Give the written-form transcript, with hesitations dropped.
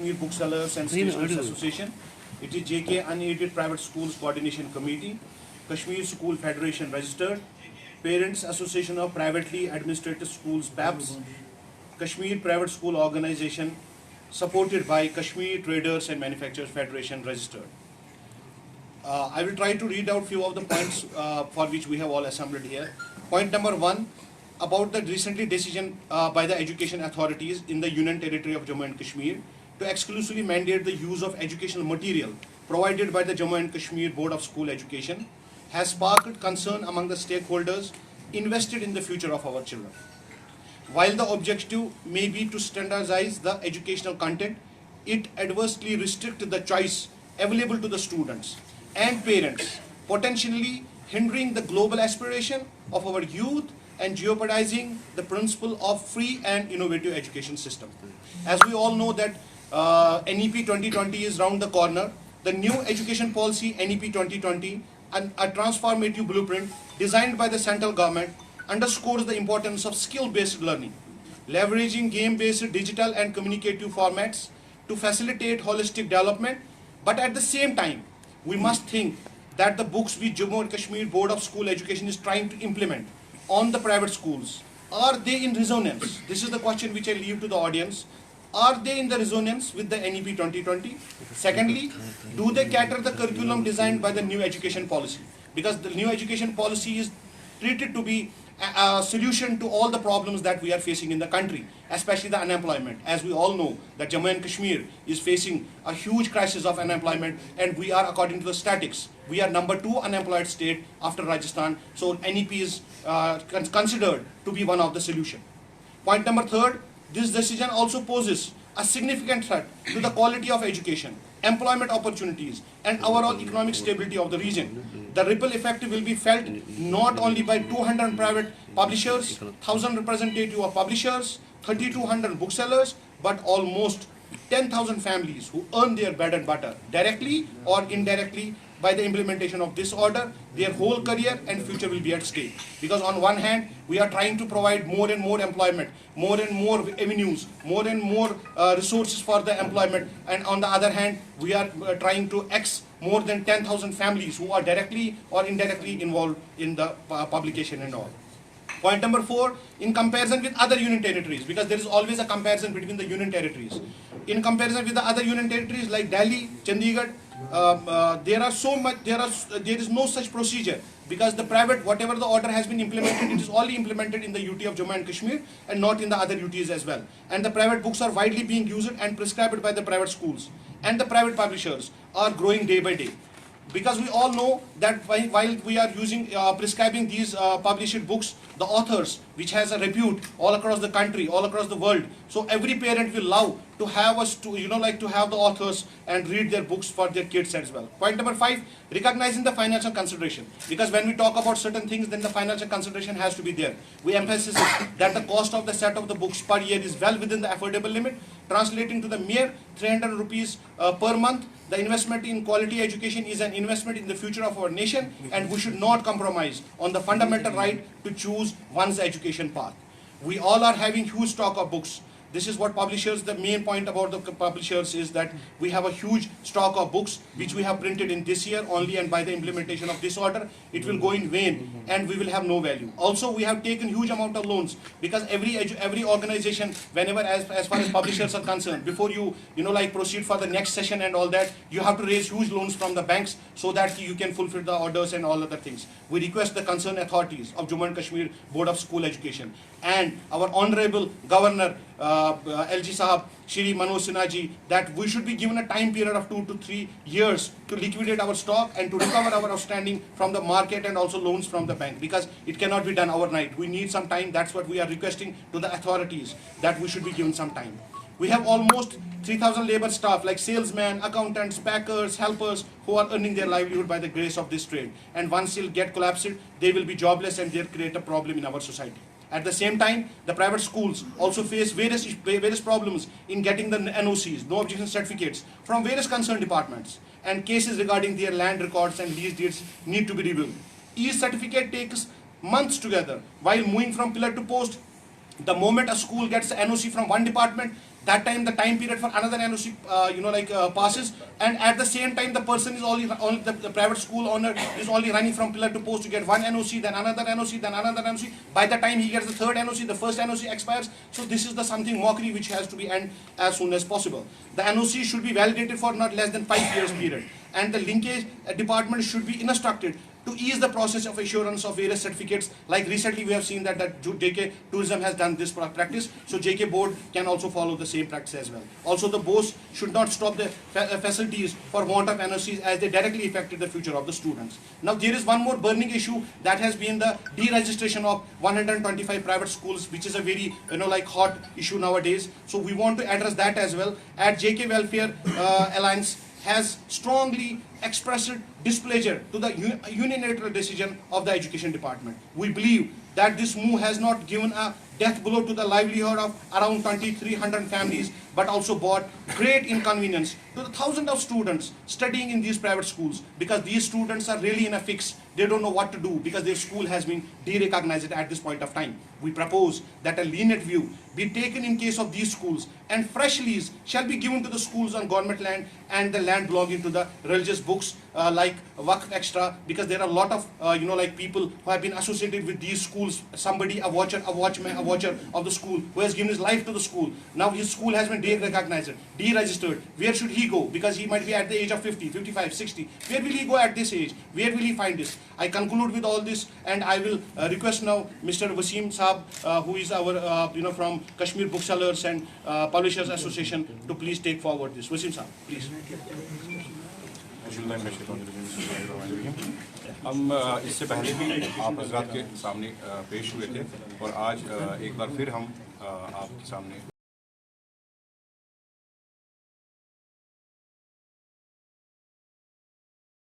Kashmir Booksellers and Stationers Association. It is JK Unaided Private Schools Coordination Committee, Kashmir School Federation Registered, Parents Association of Privately Administrated Schools PAPS, Kashmir Private School Organization, supported by Kashmir Traders and Manufacturers Federation Registered. I will try to read out few of the points for which we have all assembled here. Point number 1, about the recently decision by the education authorities in the Union Territory of Jammu and Kashmir to exclusively mandate the use of educational material provided by the Jammu and Kashmir Board of School Education has sparked concern among the stakeholders invested in the future of our children. While the objective may be to standardize the educational content, it adversely restricts the choice available to the students and parents, potentially hindering the global aspiration of our youth and jeopardizing the principle of free and innovative education system. As we all know that NEP 2020 is round the corner. The new education policy NEP 2020, a transformative blueprint designed by the central government, underscores the importance of skill-based learning, leveraging game-based digital and communicative formats to facilitate holistic development. But at the same time, we must think that the books which Jammu and Kashmir Board of School Education is trying to implement on the private schools, are they in resonance? This is the question which I leave to the audience. Are they in the resonance with the NEP 2020? Secondly, do they cater the curriculum designed by the new education policy? Because the new education policy is treated to be a solution to all the problems that we are facing in the country, especially the unemployment. As we all know that Jammu and Kashmir is facing a huge crisis of unemployment, and we are, according to the statistics, we are number 2 unemployed state after Rajasthan. So NEP is considered to be one of the solution. Point number 3, this decision also poses a significant threat to the quality of education, employment opportunities, and overall economic stability of the region. The ripple effect will be felt not only by 200 private publishers, 1,000 representatives of publishers, 3,200 booksellers, but almost 10,000 families who earn their bread and butter directly or indirectly by the implementation of this order. Their whole career and future will be at stake. Because on one hand, we are trying to provide more and more employment, more and more avenues, more and more resources for the employment. And on the other hand, we are trying to more than 10,000 families who are directly or indirectly involved in the publication and all. Point number 4, in comparison with other union territories, because there is always a comparison between the union territories. In comparison with the other union territories like Delhi, Chandigarh, there is no such procedure, because the private, whatever the order has been implemented, it is only implemented in the UT of Jammu and Kashmir and not in the other UTs as well. And the private books are widely being used and prescribed by the private schools, and the private publishers are growing day by day. Because we all know that while we are using prescribing these published books, the authors, which has a repute all across the country, all across the world, so every parent will love to have us to to have the authors and read their books for their kids as well. Point number 5, recognizing the financial consideration, because when we talk about certain things, then the financial consideration has to be there. We emphasize that the cost of the set of the books per year is well within the affordable limit, translating to the mere 300 rupees per month. The investment in quality education is an investment in the future of our nation, and we should not compromise on the fundamental right to choose one's education path. We all are having huge stock of books. This is what publishers, the main point about the publishers is that we have a huge stock of books which we have printed in this year only, and by the implementation of this order, it will go in vain and we will have no value. Also, we have taken huge amount of loans, because every organization, whenever as far as publishers are concerned, before you proceed for the next session and all that, you have to raise huge loans from the banks so that you can fulfill the orders and all other things. We request the concerned authorities of Jammu and Kashmir Board of School Education and our Honorable Governor LG Sahab, Shri Manoj Sinha ji, that we should be given a time period of 2 to 3 years to liquidate our stock and to recover our outstanding from the market and also loans from the bank, because it cannot be done overnight. We need some time. That's what we are requesting to the authorities, that we should be given some time. We have almost 3,000 labor staff like salesmen, accountants, packers, helpers who are earning their livelihood by the grace of this trade. And once they'll get collapsed, they will be jobless and they'll create a problem in our society. At the same time, the private schools also face various problems in getting the NOCs, no objection certificates, from various concerned departments, and cases regarding their land records and lease deeds need to be reviewed. Each certificate takes months together, while moving from pillar to post. The moment a school gets the NOC from one department, that time the time period for another NOC passes, and at the same time the person is only the private school owner is only running from pillar to post to get one NOC, then another NOC, then another NOC. By the time he gets the third NOC, the first NOC expires. So this is the something mockery which has to be end as soon as possible. The NOC should be validated for not less than 5 years period, and the linkage department should be instructed to ease the process of assurance of various certificates. Like recently we have seen that JK Tourism has done this practice, so JK board can also follow the same practice as well. Also the BOSE should not stop the facilities for want of NOCs, as they directly affected the future of the students. Now there is one more burning issue, that has been the deregistration of 125 private schools, which is a very hot issue nowadays. So we want to address that as well. At JK Welfare Alliance has strongly expressed displeasure to the unilateral decision of the education department. We believe that this move has not given a death blow to the livelihood of around 2,300 families, but also brought great inconvenience to the thousands of students studying in these private schools, because these students are really in a fix. They don't know what to do because their school has been derecognized at this point of time. We propose that a lenient view be taken in case of these schools, and fresh lease shall be given to the schools on government land and the land belonging to the religious books like Govt extra, because there are a lot of people who have been associated with these schools. Somebody, a watcher of the school, who has given his life to the school. Now his school has been derecognized, deregistered. Where should he go? Because he might be at the age of 50, 55, 60. Where will he go at this age? Where will he find this? I conclude with all this, and I will request now Mr. Wasim Saab, who is our from Kashmir Booksellers and Publishers Association, to please take forward this. Wasim Saab, please. हम इससे पहले भी आप हजरात के सामने पेश हुए थे, और आज एक बार फिर हम आपके सामने